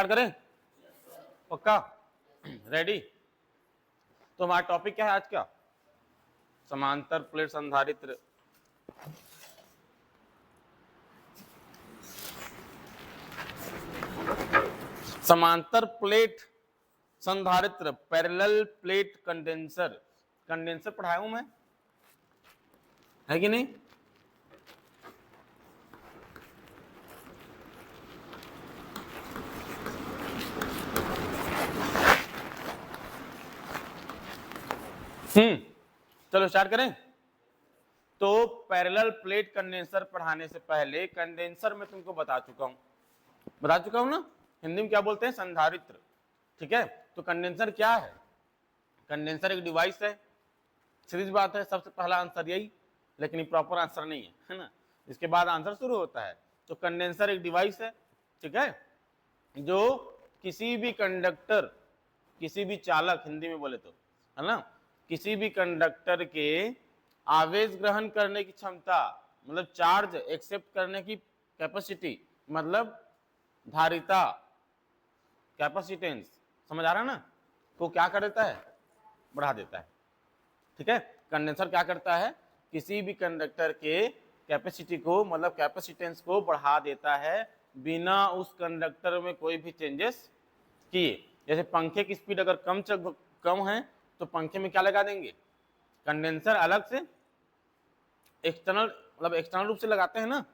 Start करें? पक्का? Ready? तो हमारा टॉपिक क्या है आज का? समांतर प्लेट संधारित्र। समांतर प्लेट संधारित्र, पैरेलल प्लेट कंडेंसर। कंडेंसर पढ़ाया हूं मैं, है कि नहीं? चलो स्टार्ट करें। तो पैरेलल प्लेट कंडेंसर पढ़ाने से पहले कंडेंसर में तुमको बता चुका हूं ना, हिंदी में क्या बोलते हैं? संधारित्र। ठीक है, तो कंडेंसर क्या है? कंडेंसर एक डिवाइस है, सीधी बात है, सबसे पहला आंसर यही, लेकिन ये प्रॉपर आंसर नहीं है ना, इसके बाद आंसर शुरू होता है। तो कंडेंसर एक डिवाइस है, ठीक है, जो किसी भी कंडक्टर, किसी भी चालक, हिंदी में बोले तो, है ना, किसी भी कंडक्टर के आवेश ग्रहण करने की क्षमता, मतलब चार्ज एक्सेप्ट करने की कैपेसिटी, मतलब धारिता, कैपेसिटेंस, समझ आ रहा है ना, को क्या कर देता है? बढ़ा देता है। ठीक है, कंडेंसर क्या करता है? किसी भी कंडक्टर के कैपेसिटी को, मतलब कैपेसिटेंस को बढ़ा देता है बिना उस कंडक्टर में कोई भी चेंजेस किए। जैसे पंखे की स्पीड अगर कम है तो पंखे में क्या लगा देंगे? कंडेंसर अलग से एक्सटर्नल, मतलब एक्सटर्नल रूप से लगाते हैं ना,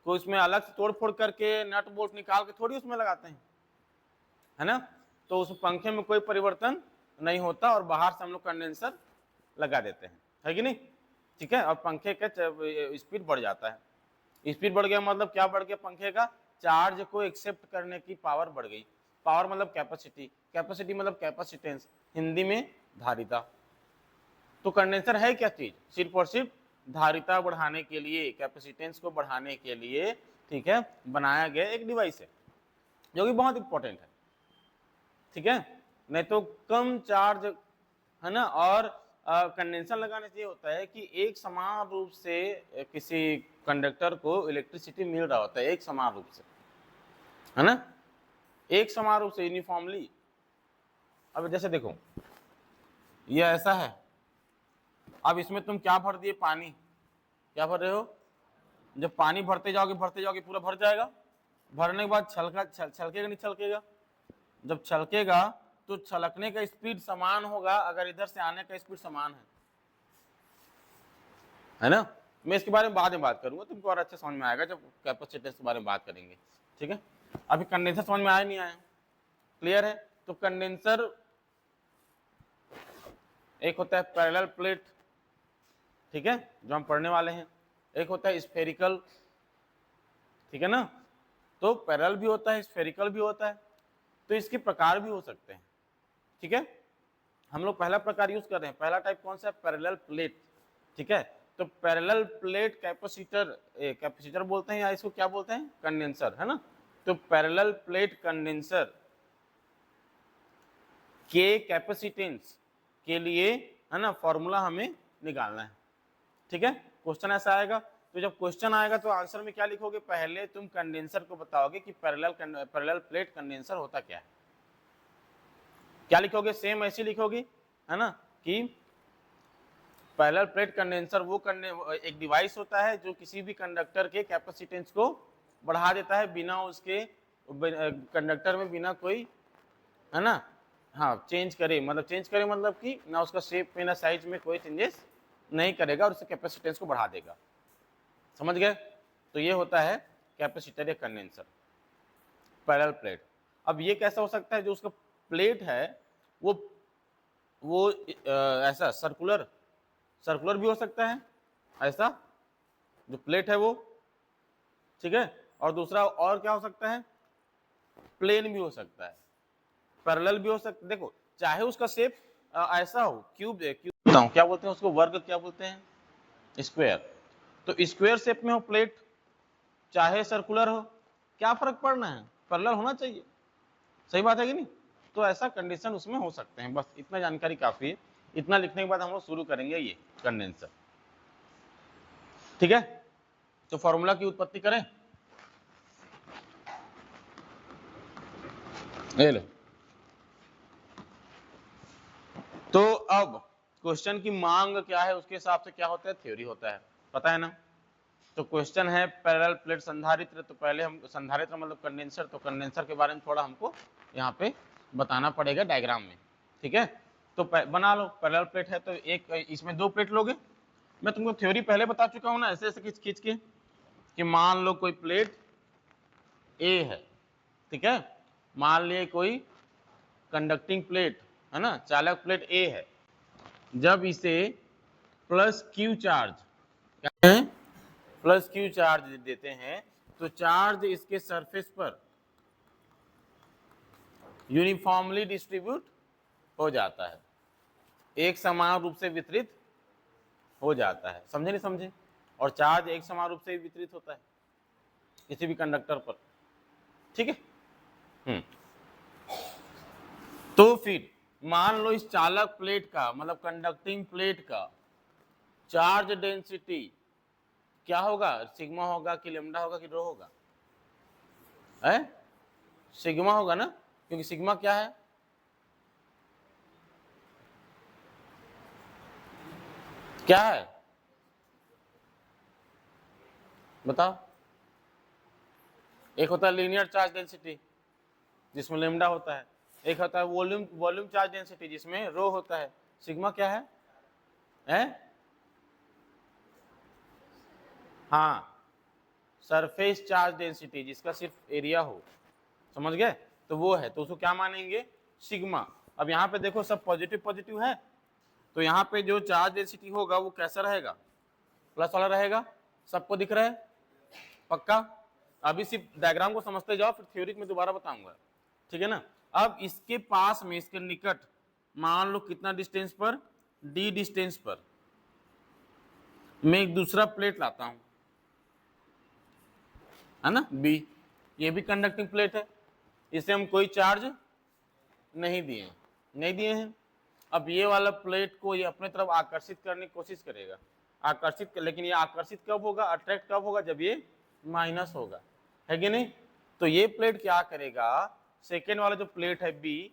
कोई उसमें अलग से तोड़ फोड़ करके नट बोल्ट निकाल के थोड़ी उसमें लगाते हैं, है ना। तो उस पंखे में कोई परिवर्तन नहीं होता और बाहर से हम लोग कंडेंसर लगा देते हैं, है कि नहीं? ठीक है, और पंखे का स्पीड बढ़ जाता है। स्पीड बढ़ गया मतलब क्या बढ़ गया? पंखे का चार्ज को एक्सेप्ट करने की पावर बढ़ गई। पावर मतलब कैपेसिटी, कैपेसिटी मतलब कैपेसिटेंस, हिंदी में धारिता। तो कंडेंसर है क्या चीज? सिर्फ और सिर्फ धारिता बढ़ाने के लिए, कैपेसिटेंस को बढ़ाने के लिए, ठीक है, बनाया गया एक डिवाइस है, जो कि बहुत इंपॉर्टेंट है। ठीक है, नहीं तो कम चार्ज, है ना, और कंडेंसर लगाने से ये होता है कि एक समान रूप से किसी कंडक्टर को इलेक्ट्रिसिटी मिल रहा होता है, एक समान रूप से, है ना, एक समान रूप से, यूनिफॉर्मली। अब जैसे देखो, ये ऐसा है, अब इसमें तुम क्या भर दिए? पानी। क्या भर रहे हो? जब पानी भरते जाओगे पूरा भर जाएगा। भरने के बाद छलकेगा नहीं छलकेगा? जब छलकेगा तो छलकने का स्पीड समान होगा अगर इधर से आने का स्पीड समान है ना। मैं इसके बारे में बाद में बात करूंगा, तुमको और अच्छा समझ में आएगा जब कैपेसिटेंस के बारे में बात करेंगे। ठीक है, अभी कंडेंसर समझ में आया नहीं आया? क्लियर है? तो कंडेंसर एक होता है पैरेलल प्लेट, ठीक है, जो हम पढ़ने वाले हैं, एक होता है स्फेरिकल, ठीक है ना। तो पैरेलल भी होता है, स्फेरिकल भी होता है, तो इसके प्रकार भी हो सकते हैं। ठीक है, हम लोग पहला प्रकार यूज कर रहे हैं। पहला टाइप कौन सा है? Parallel plate. ठीक है, तो पैरेलल प्लेट कैपेसिटर, कैपेसिटर बोलते हैं या इसको क्या बोलते हैं? कंडेंसर, है ना। तो पैरेलल प्लेट कंडेंसर के कैपेसिटेंस के लिए, है ना, फॉर्मूला हमें निकालना है। ठीक है, क्वेश्चन ऐसा आएगा, तो जब क्वेश्चन आएगा तो आंसर में क्या लिखोगे? पहले तुम कंडेंसर को बताओगे कि पैरेलल प्लेट कंडेंसर होता क्या है। क्या लिखोगे? सेम ऐसे लिखोगे, है ना, कि पैरेलल प्लेट कंडेंसर वो एक डिवाइस होता है जो किसी भी कंडक्टर के कैपेसिटेंस को बढ़ा देता है बिना उसके कंडक्टर में बिना कोई, है ना, हाँ, चेंज करे, मतलब कि ना उसका शेप में ना साइज में कोई चेंजेस नहीं करेगा और उसके कैपेसिटेंस को बढ़ा देगा। समझ गए? तो ये होता है कैपेसिटर या कंडेंसर, पैरेलल प्लेट। अब ये कैसा हो सकता है? जो उसका प्लेट है वो ऐसा सर्कुलर भी हो सकता है, ऐसा जो प्लेट है वो, ठीक है, और दूसरा और क्या हो सकता है? प्लेन भी हो सकता है, पैरेलल भी हो सकता है। देखो, चाहे उसका शेप ऐसा हो, क्यूब क्या बोलते हैं उसको? वर्ग क्या बोलते हैं? स्क्वायर। तो स्क्वायर शेप में हो प्लेट, चाहे सर्कुलर हो, क्या फर्क पड़ना है? पैरेलल होना चाहिए। सही बात है कि नहीं? तो ऐसा कंडीशन उसमें हो सकते हैं। बस इतना जानकारी काफी है। इतना लिखने के बाद हम लोग शुरू करेंगे ये कंडेंसर। ठीक है, तो फॉर्मूला की उत्पत्ति करें। ये लो। तो अब क्वेश्चन की मांग क्या है उसके हिसाब से क्या होता है, थ्योरी होता है, पता है ना। तो क्वेश्चन है पैरेलल प्लेट संधारित्र, तो पहले हम संधारित्र मतलब कंडेंसर, तो कंडेंसर के बारे में थोड़ा हमको यहाँ पे बताना पड़ेगा डायग्राम में, ठीक है। तो बना लो, पैरेलल प्लेट है तो एक इसमें दो प्लेट लोगे। मैं तुमको थ्योरी पहले बता चुका हूँ ना, ऐसे ऐसे खींच के कि मान लो कोई प्लेट ए है, ठीक है, मान लिए कोई कंडक्टिंग प्लेट है ना, चालक प्लेट ए है, जब इसे plus Q charge plus Q charge देते हैं तो चार्ज इसके सरफेस पर यूनिफॉर्मली डिस्ट्रीब्यूट हो जाता है, एक समान रूप से वितरित हो जाता है, समझे नहीं समझे। और चार्ज एक समान रूप से वितरित होता है किसी भी कंडक्टर पर, ठीक है। तो फिर मान लो इस चालक प्लेट का मतलब कंडक्टिंग प्लेट का चार्ज डेंसिटी क्या होगा, सिग्मा होगा कि लेमडा होगा कि रो होगा, है सिग्मा होगा ना, क्योंकि सिग्मा क्या है, क्या है बताओ। एक होता है लीनियर चार्ज डेंसिटी जिसमें लेमडा होता है, एक होता है वॉल्यूम चार्ज डेंसिटी जिसमें रो होता है। सिग्मा क्या है? हाँ, सरफेस चार्ज डेंसिटी जिसका सिर्फ एरिया हो, समझ गए, तो वो है, तो उसको क्या मानेंगे, सिग्मा। अब यहाँ पे देखो सब पॉजिटिव पॉजिटिव है, तो यहाँ पे जो चार्ज डेंसिटी होगा वो कैसा रहेगा, प्लस वाला रहेगा, सबको दिख रहा है पक्का। अभी सिर्फ डायग्राम को समझते जाओ, फिर थ्योरी में दोबारा बताऊंगा, ठीक है ना। अब इसके पास में इसके निकट मान लो कितना डिस्टेंस पर, डी डिस्टेंस पर मैं एक दूसरा प्लेट लाता हूं, है ना, बी, ये भी कंडक्टिंग प्लेट है, इसे हम कोई चार्ज नहीं दिए हैं। अब ये वाला प्लेट को ये अपने तरफ आकर्षित करने की कोशिश करेगा, लेकिन ये आकर्षित कब होगा, अट्रैक्ट कब होगा, जब ये माइनस होगा, है कि नहीं। तो ये प्लेट क्या करेगा, सेकेंड वाला जो प्लेट है बी,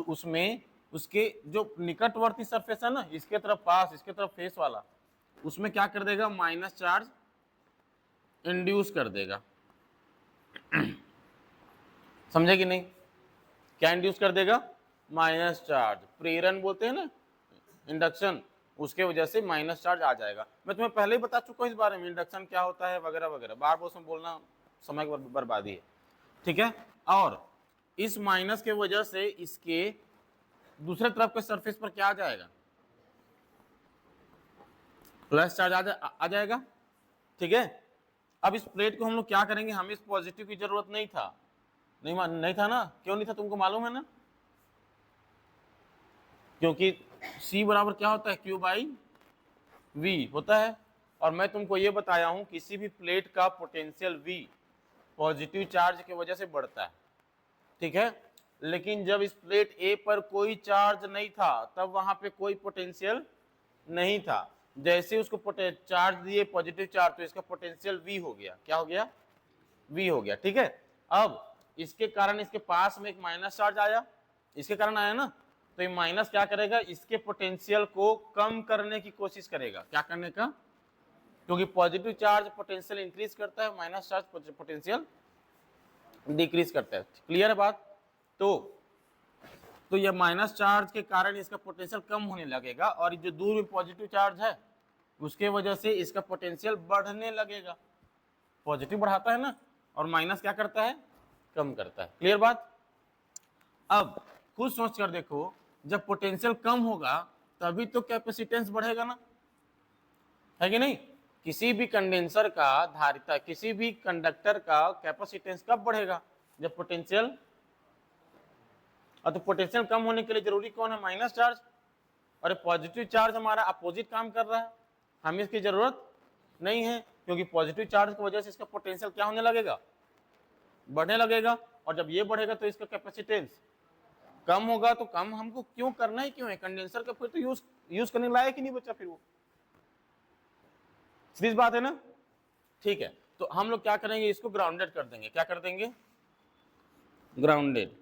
उसमें उसके जो निकटवर्ती सरफेस है ना, इसके तरफ पास, इसके तरफ फेस वाला, उसमें क्या कर देगा, माइनस चार्ज इंड्यूस कर देगा। समझे कि नहीं, क्या इंड्यूस कर देगा, माइनस चार्ज, प्रेरण बोलते हैं ना इंडक्शन, उसके वजह से माइनस चार्ज आ जाएगा। मैं तुम्हें पहले ही बता चुका हूं इस बारे में, इंडक्शन क्या होता है वगैरह वगैरह, बार बार उसमें बोलना समय की बर्बादी है, ठीक है। और इस माइनस के वजह से इसके दूसरे तरफ के सरफेस पर क्या आ जाएगा, प्लस चार्ज आ जाएगा, ठीक है। अब इस प्लेट को हम लोग क्या करेंगे, हमें इस पॉजिटिव की जरूरत नहीं था, नहीं था ना, क्यों नहीं था तुमको मालूम है ना, क्योंकि C बराबर क्या होता है, Q बाई V होता है। और मैं तुमको ये बताया हूं किसी भी प्लेट का पोटेंशियल V पॉजिटिव चार्ज की वजह से बढ़ता है, ठीक है। लेकिन जब इस प्लेट A पर कोई चार्ज नहीं था तब वहां पे कोई पोटेंशियल नहीं था, जैसे उसको चार्ज दिए पॉजिटिव चार्ज तो इसका पोटेंशियल V हो गया, क्या हो गया, V हो गया, ठीक है। अब इसके कारण इसके पास में एक माइनस चार्ज आया, इसके कारण आया ना, तो ये माइनस क्या करेगा, इसके पोटेंशियल को कम करने की कोशिश करेगा, क्या करने का, क्योंकि पॉजिटिव चार्ज पोटेंशियल इंक्रीज करता है, माइनस चार्ज पोटेंशियल डिक्रीज करता है, क्लियर है बात। तो यह माइनस चार्ज के कारण इसका पोटेंशियल कम होने लगेगा, और जो दूर में पॉजिटिव चार्ज है उसके वजह से इसका पोटेंशियल बढ़ने लगेगा, पॉजिटिव बढ़ाता है ना, और माइनस क्या करता है, कम करता है, क्लियर बात। अब खुद सोच कर देखो, जब पोटेंशियल कम होगा तभी तो कैपेसिटेंस बढ़ेगा ना, है कि नहीं। किसी भी कंडेंसर का धारिता, किसी भी कंडक्टर का कैपेसिटेंस कब बढ़ेगा, जब पोटेंशियल, और तो पोटेंशियल कम होने के लिए जरूरी कौन है, माइनस चार्ज, और पॉजिटिव चार्ज हमारा अपोजिट काम कर रहा है, हमें इसकी जरूरत नहीं है, क्योंकि पॉजिटिव चार्ज की वजह से इसका पोटेंशियल क्या होने लगेगा, बढ़ने लगेगा, और जब ये बढ़ेगा तो इसका कैपेसिटेंस कम होगा, तो कम हमको क्यों करना ही क्यों है, कंडेंसर का फिर तो यूज करने लायक ही नहीं बचा फिर वो, सीधी बात है ना, ठीक है। तो हम लोग क्या करेंगे, इसको ग्राउंडेड कर देंगे, क्या कर देंगे, ग्राउंडेड,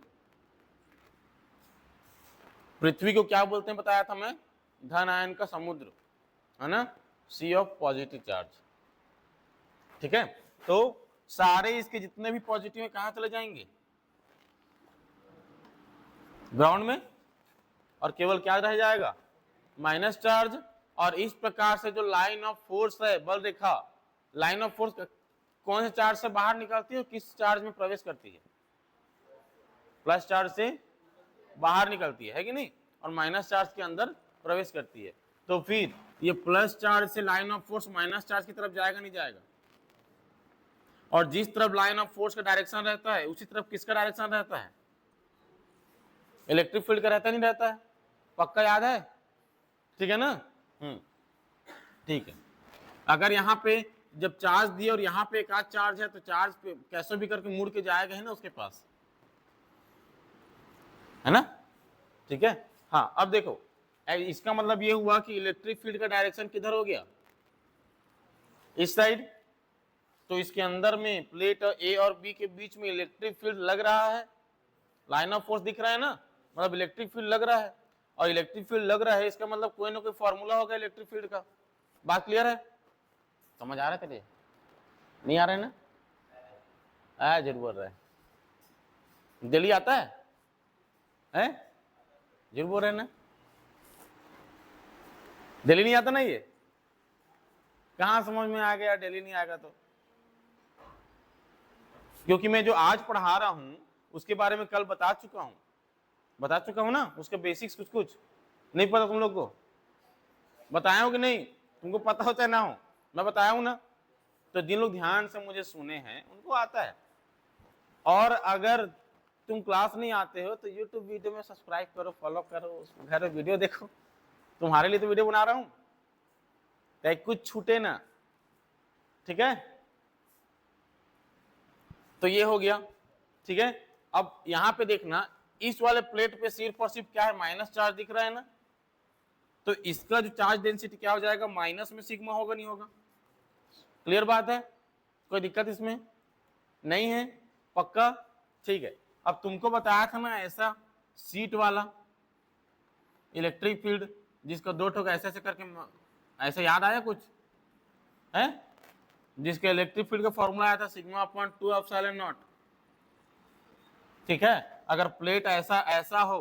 पृथ्वी को क्या बोलते हैं बताया था मैं, धन आयन का समुद्र, है ना, सी ऑफ पॉजिटिव चार्ज। ठीक है, तो सारे इसके जितने भी पॉजिटिव है कहां चले जाएंगे, ग्राउंड में, और केवल क्या रह जाएगा, माइनस चार्ज। और इस प्रकार से जो लाइन ऑफ फोर्स है, बल रेखा, लाइन ऑफ फोर्स कौन से चार्ज से बाहर निकलती है और किस चार्ज में प्रवेश करती है, प्लस चार्ज से बाहर निकलती है कि नहीं, और माइनस चार्ज के अंदर प्रवेश करती है। तो फिर ये प्लस चार्ज से line of force minus charge की तरफ जाएगा नहीं जाएगा, और जिस तरफ लाइन ऑफ फोर्स का डायरेक्शन रहता है उसी तरफ किसका डायरेक्शन रहता है, इलेक्ट्रिक फील्ड का रहता नहीं रहता है, पक्का याद है, ठीक है ना। ठीक है, अगर यहाँ पे जब चार्ज दिए और यहाँ पे एक आध चार्ज है तो चार्ज पे कैसे भी करके मुड़ के जाएगा है ना उसके पास, है ना, ठीक है। हाँ, अब देखो इसका मतलब ये हुआ कि इलेक्ट्रिक फील्ड का डायरेक्शन किधर हो गया, इस साइड। तो इसके अंदर में प्लेट ए और बी के बीच में इलेक्ट्रिक फील्ड लग रहा है, लाइन ऑफ फोर्स दिख रहा है ना, मतलब इलेक्ट्रिक फील्ड लग रहा है, और इलेक्ट्रिक फील्ड लग रहा है इसका मतलब कोई ना कोई फॉर्मूला होगा इलेक्ट्रिक फील्ड का। बात क्लियर है, समझ आ रहा है तेरे, नहीं आ रहा है ना, जरूर बोल रहा है, दिल्ली आता है जरूर बोल रहे हैं ना, दिल्ली नहीं आता ना, ये कहां समझ में आ गया, दिल्ली नहीं आएगा तो, क्योंकि मैं जो आज पढ़ा रहा हूं उसके बारे में कल बता चुका हूं ना, उसके बेसिक्स कुछ कुछ नहीं पता तुम लोग को, बताया हूं कि नहीं, तुमको पता हो चाहे ना हो, मैं बताया हूं ना। तो जिन लोग ध्यान से मुझे सुने हैं उनको आता है, और अगर तुम क्लास नहीं आते हो तो यूट्यूब वीडियो में सब्सक्राइब करो, फॉलो करो, घर में वीडियो देखो, तुम्हारे लिए तो वीडियो बना रहा हूं, ताकि कुछ छूटे ना, ठीक है। तो ये हो गया, ठीक है। अब यहां पे देखना, इस वाले प्लेट पे सिर्फ और सिर्फ क्या है, माइनस चार्ज दिख रहा है ना, तो इसका जो चार्ज डेंसिटी क्या हो जाएगा, माइनस में सिग्मा होगा, नहीं होगा, क्लियर बात है, कोई दिक्कत इसमें नहीं है, पक्का, ठीक है। अब तुमको बताया था ना ऐसा सीट वाला इलेक्ट्रिक फील्ड जिसका दो ठोक ऐसे ऐसे करके, ऐसे याद आया कुछ है, जिसके इलेक्ट्रिक फील्ड का फॉर्मूला आया था सिग्मा अपॉन 2 एप्सिलॉन नॉट, ठीक है। अगर प्लेट ऐसा ऐसा हो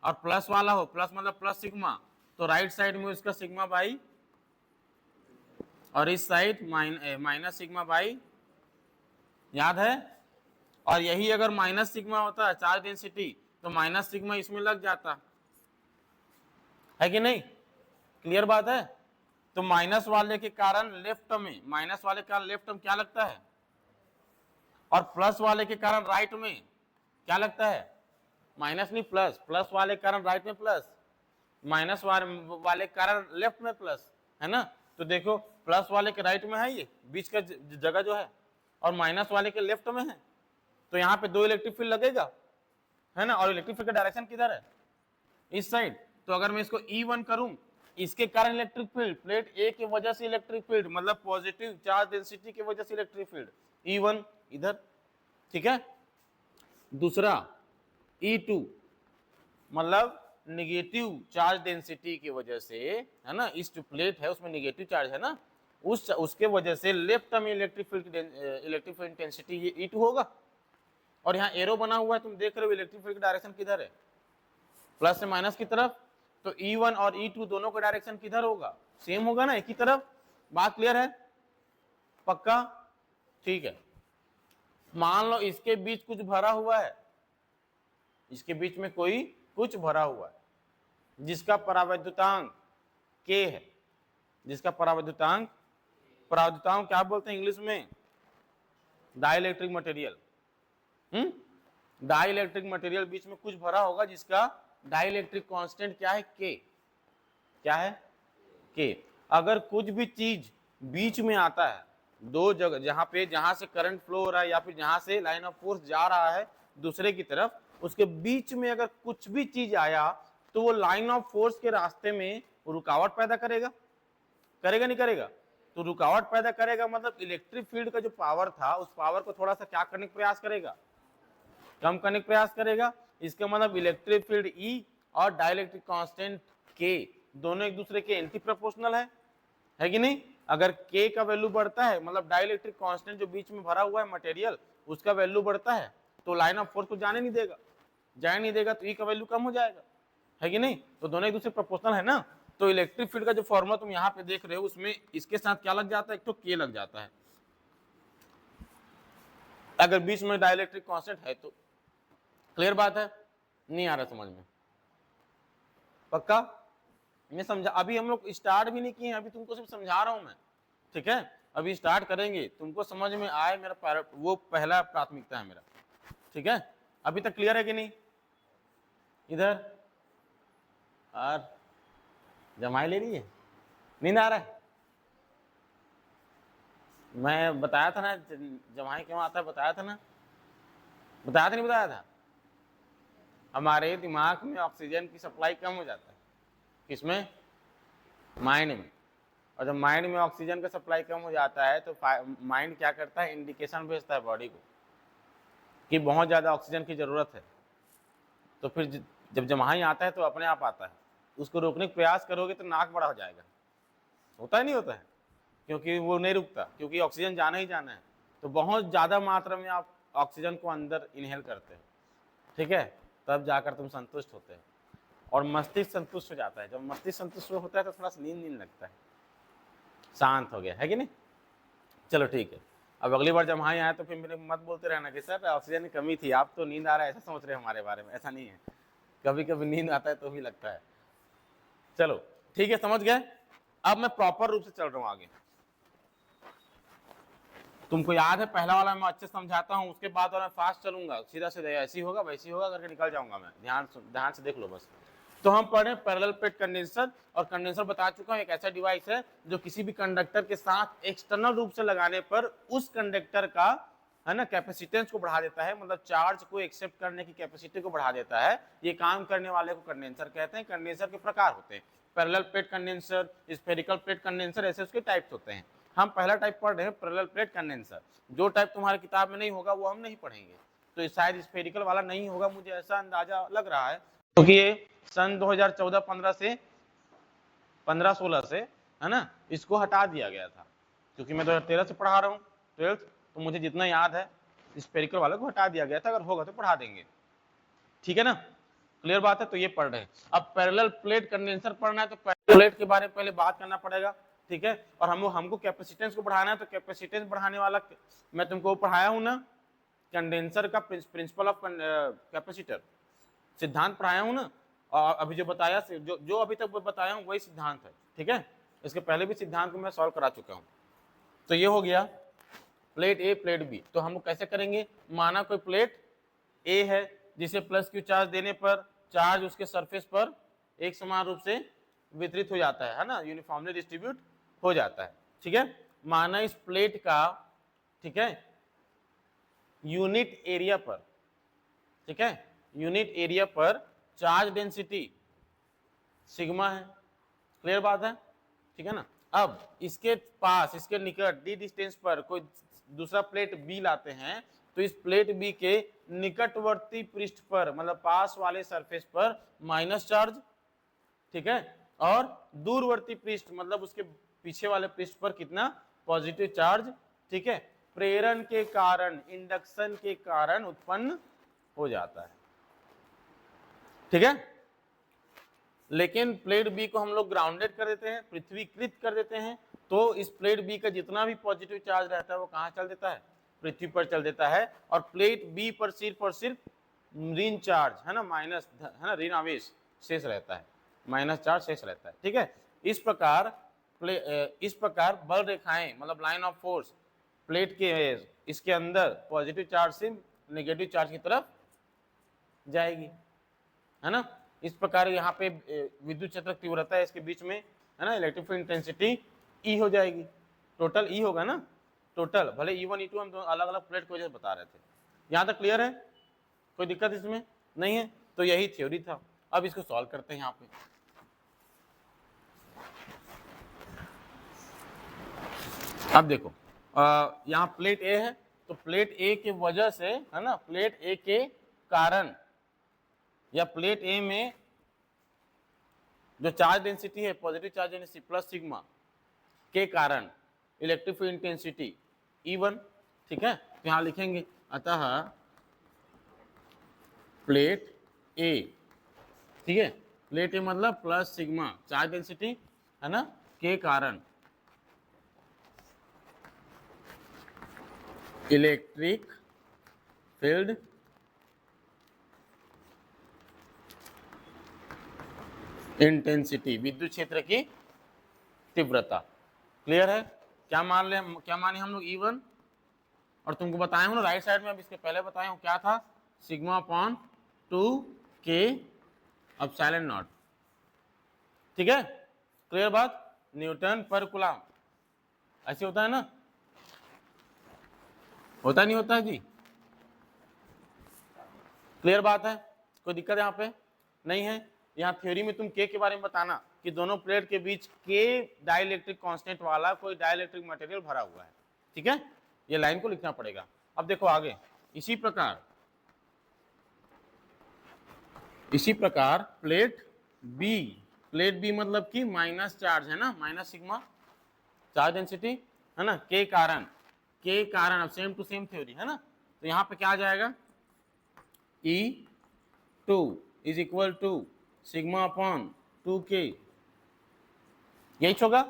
और प्लस वाला हो, प्लस मतलब प्लस सिग्मा, तो राइट साइड में उसका सिग्मा बाई, और इस साइड माइनस सिग्मा बाई, याद है। और यही अगर माइनस सिग्मा होता है चार्ज डेंसिटी, तो माइनस सिग्मा इसमें लग जाता है कि नहीं, क्लियर बात है। तो माइनस वाले के कारण लेफ्ट में, माइनस वाले के कारण लेफ्ट में क्या लगता है, और प्लस वाले के कारण राइट में क्या लगता है, माइनस नहीं प्लस, प्लस वाले के कारण राइट में प्लस, माइनस वाले के कारण लेफ्ट में प्लस, है ना। तो देखो प्लस वाले के राइट में है ये बीच का जगह जो है, और माइनस वाले के लेफ्ट में है, तो यहाँ पे दो इलेक्ट्रिक फील्ड लगेगा, है ना, और इलेक्ट्रिक फील्ड का डायरेक्शन किधर है, इस साइड। तो अगर मैं इसको E1 करूं, इसके कारण इलेक्ट्रिक फील्ड, प्लेट ए की वजह से इलेक्ट्रिक फील्ड, मतलब पॉजिटिव चार्ज डेंसिटी की वजह से इलेक्ट्रिक फील्ड, E1 इधर, ठीक है। दूसरा E2 मतलब निगेटिव चार्ज डेंसिटी की वजह से, है ना, इस जो प्लेट है उसमें निगेटिव चार्ज है ना, उसके वजह से लेफ्ट में इलेक्ट्रिक फील्ड इंटेंसिटी ये E2 होगा। और यहाँ एरो बना हुआ है, तुम देख रहे हो इलेक्ट्रिक फील्ड का डायरेक्शन किधर है, प्लस से माइनस की तरफ। तो E1 और E2 दोनों का डायरेक्शन किधर होगा, सेम होगा ना, एक ही तरफ। बात क्लियर है, पक्का, ठीक है। मान लो इसके बीच कुछ भरा हुआ है, इसके बीच में कोई कुछ भरा हुआ है जिसका परावैद्युतांक K है, जिसका परावैद्युतांक क्या बोलते हैं इंग्लिश में, डाइलेक्ट्रिक मटेरियल। डाइलेक्ट्रिक मटेरियल बीच में कुछ भरा होगा जिसका डाइलेक्ट्रिक कांस्टेंट क्या है, K, क्या है, K। अगर कुछ भी चीज बीच में आता है, दो जगह जहां से करंट फ्लो हो रहा है या फिर जहां से लाइन ऑफ फोर्स जा रहा है दूसरे की तरफ, उसके बीच में अगर कुछ भी चीज आया तो वो लाइन ऑफ फोर्स के रास्ते में रुकावट पैदा करेगा, करेगा नहीं करेगा, तो रुकावट पैदा करेगा, मतलब इलेक्ट्रिक फील्ड का जो पावर था उस पावर को थोड़ा सा क्या करने का प्रयास करेगा, कम करने का प्रयास करेगा। इसका मतलब इलेक्ट्रिक फील्ड E और डाइलेक्ट्रिक कांस्टेंट के दोनों एक दूसरे के एंटी प्रोपोर्शनल है कि नहीं? अगर के का वैल्यू बढ़ता है मतलब डाइलेक्ट्रिक कांस्टेंट जो बीच में भरा हुआ है मटेरियल उसका वैल्यू बढ़ता है तो लाइन ऑफ फोर्स को जाने नहीं देगा तो ई का वैल्यू कम हो जाएगा, है कि नहीं? तो दोनों एक दूसरे प्रोपोर्शनल है ना। तो इलेक्ट्रिक फील्ड का जो फॉर्मूला तुम यहाँ पे देख रहे हो उसमें इसके साथ क्या लग जाता है, एक तो के लग जाता है अगर बीच में डाइलेक्ट्रिक कांस्टेंट है तो। क्लियर बात है? नहीं आ रहा समझ में? पक्का? मैं समझा, अभी हम लोग स्टार्ट भी नहीं किए हैं, अभी तुमको सिर्फ समझा रहा हूं मैं, ठीक है? अभी स्टार्ट करेंगे, तुमको समझ में आए मेरा वो पहला प्राथमिकता है मेरा, ठीक है? अभी तक क्लियर है कि नहीं? इधर और जमाई ले रही है, नींद आ रहा है? मैं बताया था ना जमाई क्यों आता है, बताया था ना? बताया था नहीं बताया था? हमारे दिमाग में ऑक्सीजन की सप्लाई कम हो जाता है, किसमें? माइंड में। और जब माइंड में ऑक्सीजन का सप्लाई कम हो जाता है तो माइंड क्या करता है, इंडिकेशन भेजता है बॉडी को कि बहुत ज़्यादा ऑक्सीजन की ज़रूरत है। तो फिर जब जमाई आता है तो अपने आप आता है, उसको रोकने का प्रयास करोगे तो नाक बड़ा हो जाएगा, होता है नहीं होता है? क्योंकि वो नहीं रुकता, क्योंकि ऑक्सीजन जाना ही जाना है। तो बहुत ज़्यादा मात्रा में आप ऑक्सीजन को अंदर इनहेल करते हैं, ठीक है? तब जाकर तुम संतुष्ट होते हैं और मस्तिष्क संतुष्ट हो जाता है। जब मस्तिष्क संतुष्ट होता है तो थोड़ा सा नींद लगता है, शांत हो गया, है कि नहीं? चलो ठीक है, अब अगली बार जब वहाँ आए तो फिर मेरे मत बोलते रहना कि सर ऑक्सीजन की कमी थी, आप तो नींद आ रहा है ऐसा सोच रहे हैं हमारे बारे में। ऐसा नहीं है, कभी कभी नींद आता है तो भी लगता है। चलो ठीक है, समझ गए? अब मैं प्रॉपर रूप से चल रहा हूँ आगे। तुमको याद है पहला वाला मैं अच्छे समझाता हूँ, उसके बाद वाला मैं फास्ट चलूंगा, सीधा सीधा ऐसी होगा वैसी होगा करके निकल जाऊंगा मैं। ध्यान से देख लो बस। तो हम पढ़े पैरेलल प्लेट कंडेंसर, और कंडेंसर बता चुका हूँ एक ऐसा डिवाइस है जो किसी भी कंडक्टर के साथ एक्सटर्नल रूप से लगाने पर उस कंडक्टर का, है ना, कैपेसिटेंस को बढ़ा देता है, मतलब चार्ज को एक्सेप्ट करने की कैपेसिटी को बढ़ा देता है। ये काम करने वाले को कंडेंसर कहते हैं। कंडेंसर के प्रकार होते हैं parallel plate condenser, spherical plate condenser, ऐसे उसके टाइप्स होते हैं। हम पहला टाइप पढ़ रहे हैं पैरेलल प्लेट कंडेंसर। जो टाइप तुम्हारी किताब में नहीं होगा वो हम नहीं पढ़ेंगे, तो शायद स्फेरिकल वाला नहीं होगा, मुझे ऐसा अंदाजा लग रहा है, क्योंकि ये सन 2014-15 से 15-16 से, है ना, इसको हटा दिया गया था, क्योंकि मैं 2013 से पढ़ा रहा हूँ 12th, तो मुझे जितना याद है स्फेरिकल वाले को हटा दिया गया था। अगर होगा तो पढ़ा देंगे, ठीक है ना? क्लियर बात है? तो ये पढ़ रहे हैं। अब पैरेलल प्लेट कंडेंसर पढ़ना है तो पैरेलल प्लेट के बारे में पहले बात करना पड़ेगा, ठीक है? और हमको कैपेसिटेंस को बढ़ाना है, तो कैपेसिटेंस बढ़ाने वाला मैं तुमको पढ़ाया हूं ना, कंडेंसर का प्रिंसिपल ऑफ कैपेसिटर, सिद्धांत पढ़ाया हूं ना। और अभी जो बताया, जो अभी तक बताया हूं वही सिद्धांत है, ठीक है? इसके पहले भी सिद्धांत को मैं सॉल्व करा चुका हूं। तो ये हो गया प्लेट ए प्लेट बी। तो हम कैसे करेंगे? माना कोई प्लेट ए है जिसे प्लस क्यू चार्ज देने पर चार्ज उसके सरफेस पर एक समान रूप से वितरित हो जाता है ना, यूनिफॉर्मली डिस्ट्रीब्यूट हो जाता है, ठीक है? माना इस प्लेट का, ठीक है, यूनिट एरिया पर, ठीक है, यूनिट एरिया पर चार्ज डेंसिटी सिग्मा है। क्लियर बात है? ठीक है ना? अब इसके पास, इसके निकट डी डिस्टेंस पर कोई दूसरा प्लेट बी लाते हैं, तो इस प्लेट बी के निकटवर्ती पृष्ठ पर, मतलब पास वाले सरफेस पर माइनस चार्ज, ठीक है, और दूरवर्ती पृष्ठ मतलब उसके पीछे वाले पृष्ठ पर कितना? पॉजिटिव चार्ज, ठीक है, प्रेरण के कारण, इंडक्शन के कारण उत्पन्न हो जाता है, ठीक है? लेकिन प्लेट बी को हम लोग ग्राउंडेड कर देते हैं, पृथ्वीकृत कर देते हैं, तो इस प्लेट बी का जितना भी पॉजिटिव चार्ज रहता है वो कहाँ चल देता है? पृथ्वी पर चल देता है। और प्लेट बी पर सिर्फ और सिर्फ ऋण चार्ज, है ना, माइनस, है ना, ऋण आवेश शेष रहता है, माइनस चार्ज शेष रहता है, ठीक है? इस प्रकार बल रेखाएं, मतलब लाइन ऑफ फोर्स प्लेट के इसके अंदर पॉजिटिव चार्ज से नेगेटिव चार्ज की तरफ जाएगी, है ना? इस प्रकार यहाँ पे विद्युत क्षेत्र तीव्रता है इसके बीच में, है ना, इलेक्ट्रिक फील्ड इंटेंसिटी ई हो जाएगी, टोटल ई होगा ना, टोटल, भले E1 E2 हम दोनों अलग अलग प्लेट की वजह से बता रहे थे। यहाँ तक क्लियर है? कोई दिक्कत इसमें नहीं है? तो यही थ्योरी था। अब इसको सॉल्व करते हैं। यहाँ पे अब देखो, यहाँ प्लेट ए है, तो प्लेट ए के वजह से, है ना, प्लेट ए के कारण या प्लेट ए में जो चार्ज डेंसिटी है positive charge density plus sigma के कारण इलेक्ट्रिक फील्ड इंटेंसिटी E1, ठीक है। तो यहाँ लिखेंगे अतः प्लेट ए, ठीक है, प्लेट ए मतलब प्लस सिग्मा चार्ज डेंसिटी है ना के कारण इलेक्ट्रिक फील्ड इंटेंसिटी, विद्युत क्षेत्र की तीव्रता। क्लियर है? क्या माने हम लोग E1, और तुमको बताया हूं ना राइट साइड में, अब इसके पहले बताया हूं क्या था, sigma upon 2k epsilon naught, ठीक है। क्लियर बात? न्यूटन पर कूलम, ऐसे होता है ना, होता नहीं होता है जी? क्लियर बात है? कोई दिक्कत यहाँ पे नहीं है? यहाँ थ्योरी में तुम के बारे में बताना कि दोनों प्लेट के बीच के डाइलेक्ट्रिक कांस्टेंट वाला कोई डाइलेक्ट्रिक मटेरियल भरा हुआ है, ठीक है। ये लाइन को लिखना पड़ेगा। अब देखो आगे, इसी प्रकार प्लेट बी मतलब कि माइनस चार्ज है ना, माइनस सिग्मा चार्ज डेंसिटी है ना, के कारण अब सेम टू सेम थ्योरी है ना, तो यहाँ पे क्या आ जाएगा, E2 is equal to sigma upon 2k, यही होगा,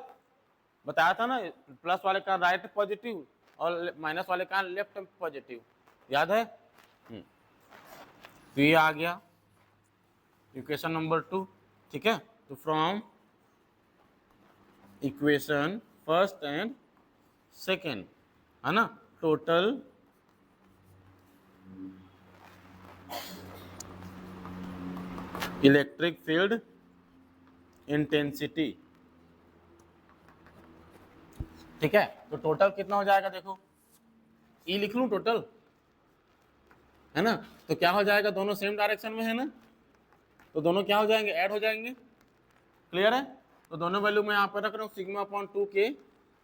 बताया था ना, प्लस वाले का राइट पॉजिटिव और माइनस वाले का लेफ्ट पॉजिटिव, याद है? तो ये आ गया इक्वेशन नंबर 2, ठीक है। तो from equation first and second है ना, टोटल इलेक्ट्रिक फील्ड इंटेंसिटी, ठीक है। तो टोटल कितना हो जाएगा, देखो ई लिख लूं टोटल, है ना, तो क्या हो जाएगा, दोनों सेम डायरेक्शन में है ना, तो दोनों क्या हो जाएंगे, ऐड हो जाएंगे। क्लियर है? तो दोनों वैल्यू मैं यहाँ पर रख रहा हूँ, sigma upon 2k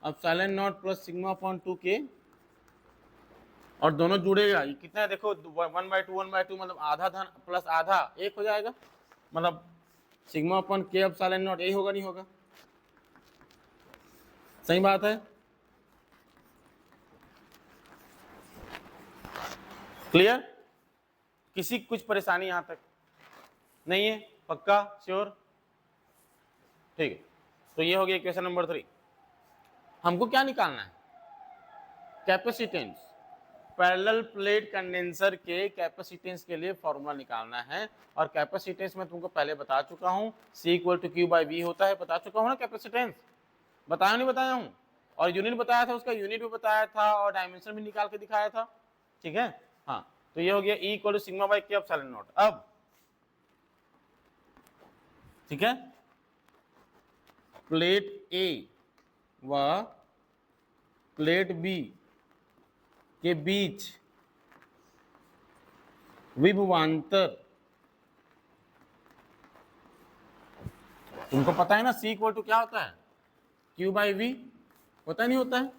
epsilon not plus sigma upon 2k, और दोनों जुड़ेगा, ये कितना है देखो, 1/2 मतलब आधा धन प्लस आधा एक हो जाएगा, मतलब sigma upon k epsilon not, यही होगा नहीं होगा? सही बात है? क्लियर? किसी कुछ परेशानी यहां तक नहीं है? पक्का श्योर? ठीक है। तो ये हो गया इक्वेशन नंबर 3। हमको क्या निकालना है, कैपेसिटेंस, पैरेलल प्लेट कंडेंसर के कैपेसिटेंस के लिए फॉर्मूला निकालना है, और कैपेसिटेंस मैं तुमको पहले बता चुका हूं, C = Q/V होता है, बता चुका हूं ना कैपेसिटेंस, बताया नहीं बताया हूं? और यूनिट बताया था, उसका यूनिट भी बताया था, और डायमेंशन भी निकाल के दिखाया था, ठीक है। हाँ, तो ये हो गया E = σ/K एप्सिलॉन नॉट। अब ठीक है, प्लेट ए व प्लेट बी के बीच विभवांतर, तुमको पता है ना C = क्या होता है, Q/V, होता नहीं होता है?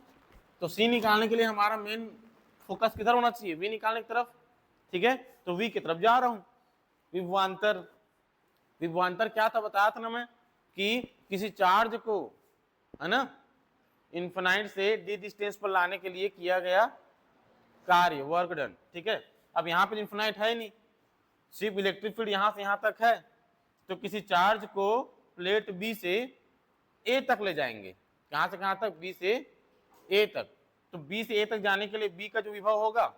तो C निकालने के लिए हमारा मेन फोकस किधर होना चाहिए, V निकालने की तरफ, ठीक है। तो V की तरफ जा रहा हूं। विभवांतर क्या था, बताया था ना मैं, कि किसी चार्ज को है ना इन्फिनाइट से डी डिस्टेंस पर लाने के लिए किया गया कार्य, वर्क डन, ठीक है। अब यहाँ पे इन्फिनाइट है नहीं, सिर्फ इलेक्ट्रिक फील्ड यहाँ से यहाँ तक है, तो किसी चार्ज को प्लेट बी से ए तक ले जाएंगे, कहाँ से कहाँ तक, बी से ए तक। तो बी से ए तक जाने के लिए बी का जो विभव होगा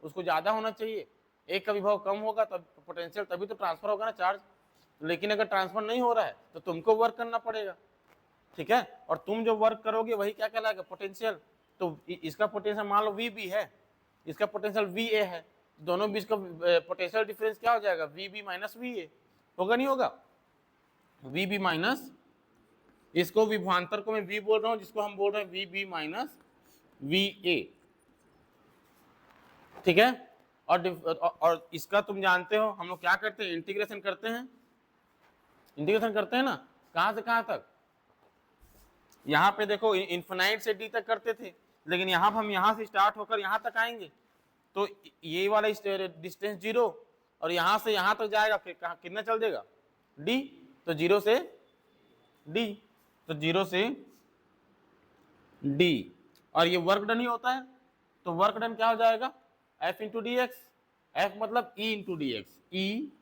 उसको ज्यादा होना चाहिए, ए का विभव कम होगा, तब पोटेंशियल, तभी तो ट्रांसफर होगा ना चार्ज। लेकिन अगर ट्रांसफर नहीं हो रहा है तो तुमको वर्क करना पड़ेगा, ठीक है। और तुम जो वर्क करोगे वही क्या कहलाएगा, पोटेंशियल। तो इसका पोटेंशियल मान लो VB है, इसका पोटेंशियल VA है, दोनों बीच का पोटेंशियल डिफरेंस क्या हो जाएगा, VB माइनस VA, होगा नहीं होगा, VB माइनस, इसको विभवांतर को मैं V बोल रहा हूं, जिसको हम बोल रहे हैं VB माइनस VA, ठीक है। और इसका तुम जानते हो हम लोग क्या करते हैं, इंटीग्रेशन करते हैं, ना, कहां से कहां तक, यहां पे देखो इन्फिनाइट से डी तक करते थे, लेकिन यहां पर हम यहां से स्टार्ट होकर यहां तक आएंगे, तो ये वाला डिस्टेंस 0, और यहां से यहां तक जाएगा, फिर कितना चल देगा D, तो 0 से डी, तो 0 से डी, और ये वर्क डन ही होता है, तो वर्क डन क्या हो जाएगा, F into D X, F मतलब E into D X, E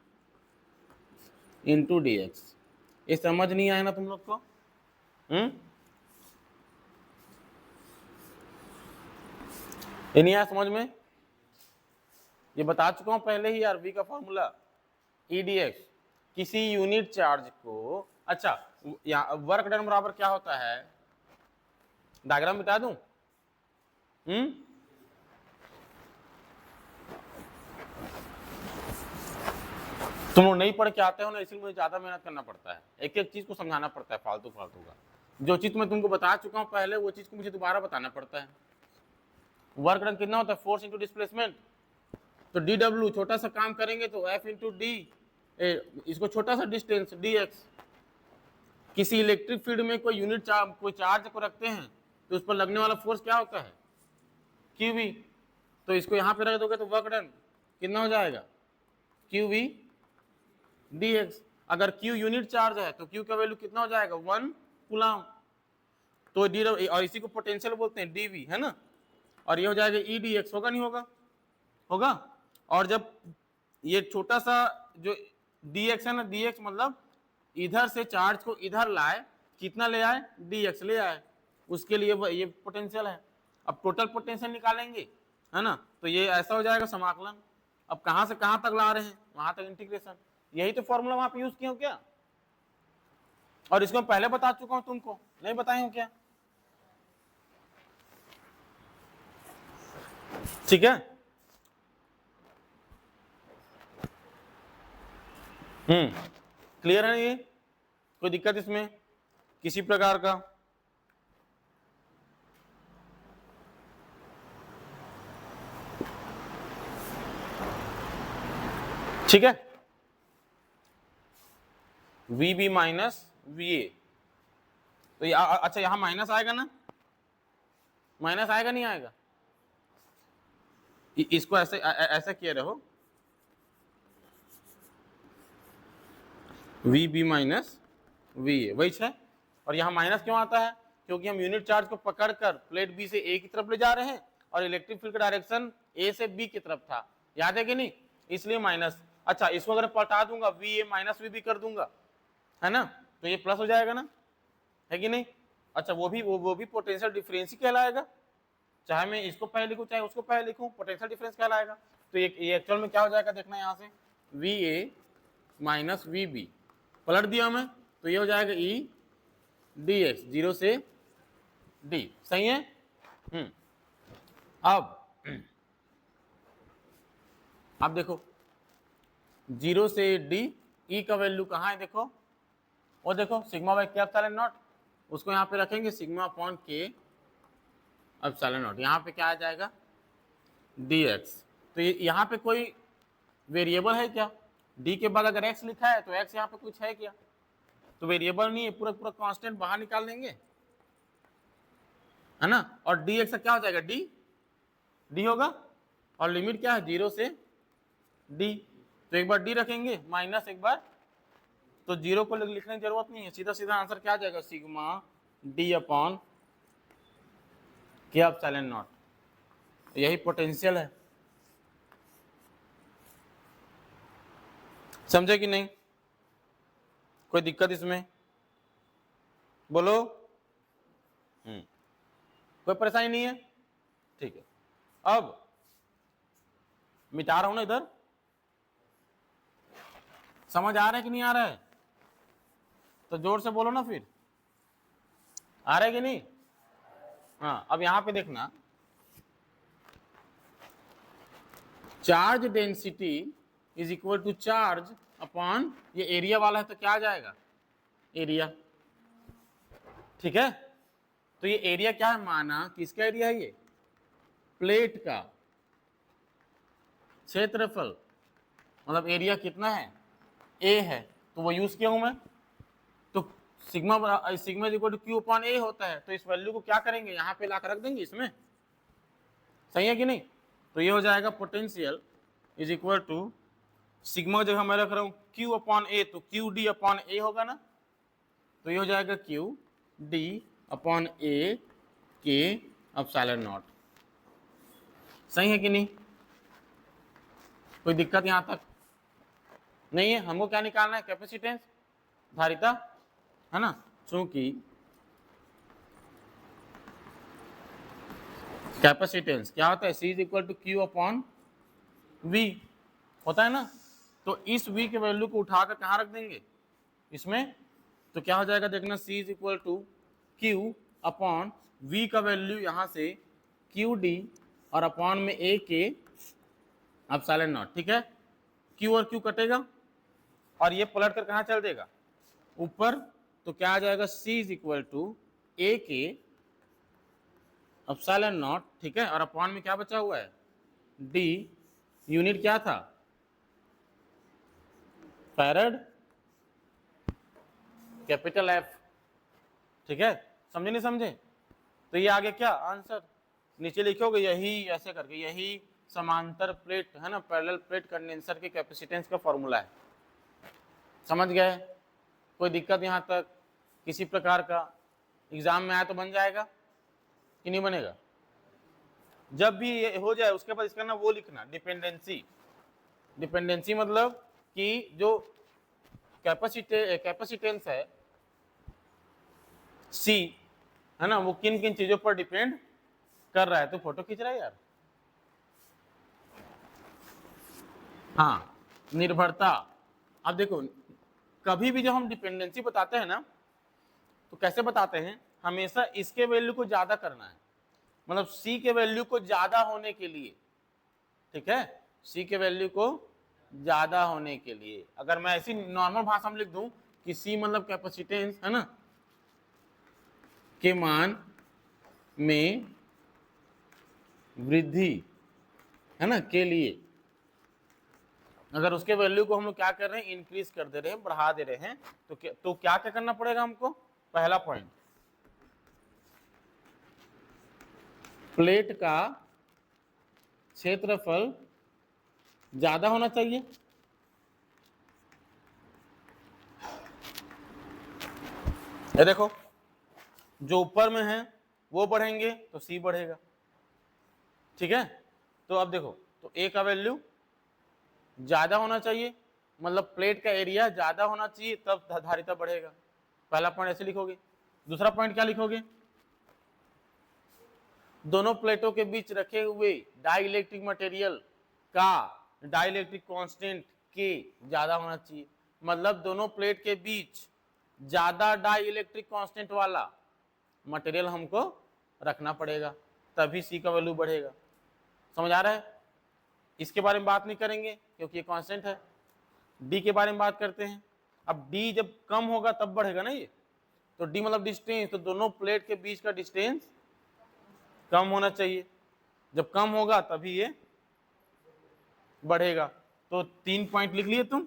into D X. ये समझ नहीं आया ना तुम लोग को? ये नहीं आया समझ में? ये बता चुका हूं पहले ही यार, वी का फॉर्मूला ई डी एक्स, किसी यूनिट चार्ज को, अच्छा वर्क डन बराबर क्या होता है, डायग्राम बता दूं? तुम लोग नहीं पढ़ के आते हो ना, इसलिए मुझे ज्यादा मेहनत करना पड़ता है, एक एक चीज को समझाना पड़ता है फालतू फालतू का। जो चीज मैं तुमको बता चुका हूं पहले, वो चीज को मुझे दोबारा बताना पड़ता है। वर्क डन कितना होता है, फोर्स इंटू डिस्प्लेसमेंट, तो डी डब्ल्यू छोटा सा काम करेंगे तो एफ इंटू डी, इसको छोटा सा डिस्टेंस डी एक्स। किसी इलेक्ट्रिक फील्ड में कोई यूनिट कोई चार्ज को रखते हैं तो उस पर लगने वाला फोर्स क्या होता है, क्यू वी, तो इसको यहाँ पे रख दोगे तो वर्क डन कितना हो जाएगा, क्यू वी डी एक्स। अगर क्यू यूनिट चार्ज है तो क्यू का वैल्यू कितना हो जाएगा, 1 कूलम, तो डी, और इसी को पोटेंशियल बोलते हैं डीवी, है ना, और ये हो जाएगा ई डी एक्स, होगा नहीं होगा, होगा। और जब ये छोटा सा जो डी एक्स है ना, डी एक्स मतलब इधर से चार्ज को इधर लाए, कितना ले आए, डी एक्स ले आए, उसके लिए ये पोटेंशियल है। अब टोटल पोटेंशियल निकालेंगे, है ना, तो ये ऐसा हो जाएगा समाकलन। अब कहां से कहां तक ला रहे हैं, वहां तक इंटीग्रेशन, यही तो फॉर्मूला वहां पे यूज किया हो क्या, और इसको पहले बता चुका हूं तुमको, नहीं बताए हो क्या? ठीक है, क्लियर है ये, कोई दिक्कत इसमें किसी प्रकार का? ठीक है, V B minus V A, तो अच्छा यहां माइनस आएगा ना, माइनस आएगा नहीं आएगा, इसको ऐसे ऐसे किए रहो, V B minus V A, वही है। और यहाँ माइनस क्यों आता है, क्योंकि हम यूनिट चार्ज को पकड़कर प्लेट बी से ए की तरफ ले जा रहे हैं, और इलेक्ट्रिक फील्ड का डायरेक्शन ए से बी की तरफ था, याद है कि नहीं, इसलिए माइनस। अच्छा इसको अगर पलटा दूंगा, V A minus V B कर दूंगा, है ना, तो ये प्लस हो जाएगा ना, है कि नहीं? अच्छा वो भी पोटेंशियल डिफरेंस ही कहलाएगा, चाहे मैं इसको पहले लिखूं चाहे उसको पहले लिखूं, पोटेंशियल डिफरेंस कहलाएगा। तो ये एक्चुअल में क्या हो जाएगा, देखना यहाँ से, V A minus V B, पलट दिया मैं, तो ये हो जाएगा ई डी एक्स, 0 से डी, सही है। अब देखो 0 से डी, ई का वैल्यू कहाँ है, देखो वो देखो सिग्मा बाई के एप्सिलॉन नॉट, उसको यहाँ पे रखेंगे सिग्मा अपॉन के एप्सिलॉन नॉट, यहाँ पे क्या आ जाएगा, डी एक्स। तो यहाँ पे कोई वेरिएबल है क्या, डी के बाद अगर एक्स लिखा है तो एक्स यहाँ पे कुछ है क्या, तो वेरिएबल नहीं है, पूरा पूरा कांस्टेंट बाहर निकाल लेंगे, है ना, और डी एक्स क्या हो जाएगा, डी डी होगा, और लिमिट क्या है 0 से डी, तो एक बार डी रखेंगे माइनस एक बार, तो 0 को लिखने की जरूरत नहीं है, सीधा सीधा आंसर क्या आ जाएगा, सिग्मा डी अपॉन के एप्सिलॉन नॉट, यही पोटेंशियल है, समझे कि नहीं, कोई दिक्कत इसमें, बोलो, कोई परेशानी नहीं है, ठीक है। अब मिटा रहा हूं ना इधर, समझ आ रहा है कि नहीं आ रहा है, तो जोर से बोलो ना फिर, आ रहा है कि नहीं? हाँ अब यहां पे देखना, charge density is equal to charge upon, ये एरिया वाला है तो क्या आ जाएगा, एरिया, ठीक है। तो ये एरिया क्या है, माना किसका एरिया है, ये प्लेट का क्षेत्रफल, मतलब एरिया कितना है, ए है, तो वो यूज किया हूं मैं, तो sigma is equal to Q upon A होता है, तो इस वैल्यू को क्या करेंगे, यहाँ पे लाकर रख देंगे इसमें, सही है कि नहीं। तो ये हो जाएगा potential is equal to sigma जगह मैं रख रहा हूँ क्यू अपॉन ए, तो क्यू डी अपॉन ए होगा ना, तो ये हो जाएगा Q D upon A K epsilon not. सही है कि नहीं? कोई दिक्कत यहां तक नहीं है? हमको क्या निकालना है? कैपेसिटेंस, धारिता, है ना। चूंकि कैपेसिटेंस क्या होता है? C is equal to Q upon V होता है ना। तो इस V के वैल्यू को उठाकर कहाँ रख देंगे? इसमें। तो क्या हो जाएगा देखना, C is equal to Q upon V का वैल्यू यहाँ से QD और अपॉन में A के एप्सिलॉन नॉट। ठीक है, Q और Q कटेगा और ये पलट कर कहाँ चल देगा? ऊपर। तो क्या आ जाएगा? C is equal to A के एप्सिलॉन नॉट। ठीक है, और अपॉन में क्या बचा हुआ है? D। यूनिट क्या था? Farad, capital F। ठीक है, समझे नहीं समझे? तो ये आगे क्या आंसर नीचे लिखोगे, यही ऐसे करके, यही समांतर प्लेट है ना, पैरेलल प्लेट कंडेंसर के कैपेसिटेंस का फॉर्मूला है। समझ गए? कोई दिक्कत यहाँ तक किसी प्रकार का? एग्जाम में आया तो बन जाएगा कि नहीं बनेगा? जब भी ये हो जाए उसके बाद इसका ना वो लिखना, डिपेंडेंसी। डिपेंडेंसी मतलब कि जो कैपेसिटेंस है C, है ना, वो किन किन चीजों पर डिपेंड कर रहा है। तो फोटो खींच रहा है यार। हाँ, निर्भरता। अब देखो, कभी भी जब हम डिपेंडेंसी बताते हैं ना, तो कैसे बताते हैं? हमेशा इसके वैल्यू को ज्यादा करना है, मतलब C के वैल्यू को ज्यादा होने के लिए। ठीक है, C के वैल्यू को ज्यादा होने के लिए अगर मैं ऐसी नॉर्मल भाषा में लिख दूं कि C मतलब कैपेसिटेंस, है ना, के मान में वृद्धि, है ना, के लिए, अगर उसके वैल्यू को हम लोग क्या कर रहे हैं? इंक्रीज कर दे रहे हैं, बढ़ा दे रहे हैं, तो क्या क्या करना पड़ेगा हमको? पहला पॉइंट, प्लेट का क्षेत्रफल ज्यादा होना चाहिए। ये देखो, जो ऊपर में है वो बढ़ेंगे तो C बढ़ेगा। ठीक है, तो अब देखो, तो A का वैल्यू ज्यादा होना चाहिए, मतलब प्लेट का एरिया ज्यादा होना चाहिए, तब धारिता बढ़ेगा। पहला पॉइंट ऐसे लिखोगे। दूसरा पॉइंट क्या लिखोगे? दोनों प्लेटों के बीच रखे हुए डाइलेक्ट्रिक मटेरियल का डाइलेक्ट्रिक कांस्टेंट K ज्यादा होना चाहिए, मतलब दोनों प्लेट के बीच ज्यादा डाइलेक्ट्रिक कांस्टेंट वाला मटेरियल हमको रखना पड़ेगा, तभी C का वैल्यू बढ़ेगा। समझ आ रहा है? इसके बारे में बात नहीं करेंगे क्योंकि ये कांस्टेंट है। D के बारे में बात करते हैं। अब D जब कम होगा तब बढ़ेगा ना ये, तो D मतलब डिस्टेंस, तो दोनों प्लेट के बीच का डिस्टेंस कम होना चाहिए, जब कम होगा तभी ये बढ़ेगा। तो 3 पॉइंट लिख लिए तुम,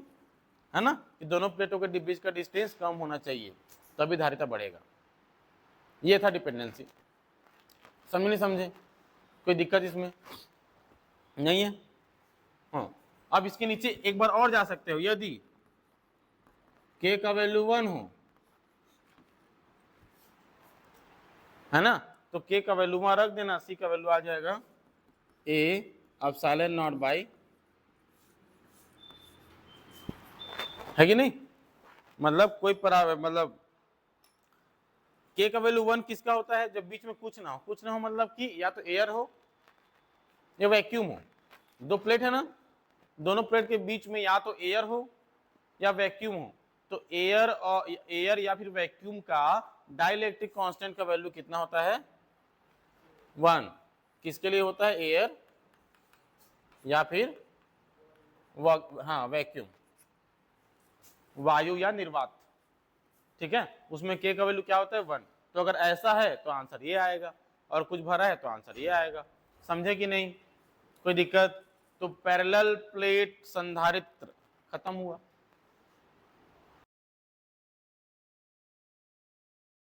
है ना, कि दोनों प्लेटों के बीच का डिस्टेंस कम होना चाहिए तभी धारिता बढ़ेगा। ये था डिपेंडेंसी। समझे नहीं समझे? कोई दिक्कत इसमें नहीं है? हाँ, अब इसके नीचे एक बार और जा सकते हो, यदि K का वैल्यू 1 हो, है ना, तो K का वैल्यू वहां रख देना, C का वैल्यू आ जाएगा A एप्सिलॉन नॉट बाई, है कि नहीं? मतलब कोई मतलब K का वैल्यू 1 किसका होता है? जब बीच में कुछ ना हो, मतलब कि या तो एयर हो या वैक्यूम हो। दो प्लेट है ना, दोनों प्लेट के बीच में या तो एयर हो या वैक्यूम हो, तो एयर या फिर वैक्यूम का डाइलेक्ट्रिक कांस्टेंट का वैल्यू कितना होता है? 1। किसके लिए होता है? एयर या फिर हाँ वैक्यूम, वायु या निर्वात। ठीक है, उसमें K का वैल्यू क्या होता है? 1। तो अगर ऐसा है तो आंसर ये आएगा, और कुछ भरा है तो आंसर ये आएगा। समझे कि नहीं? कोई दिक्कत? तो पैरेलल प्लेट संधारित्र खत्म हुआ।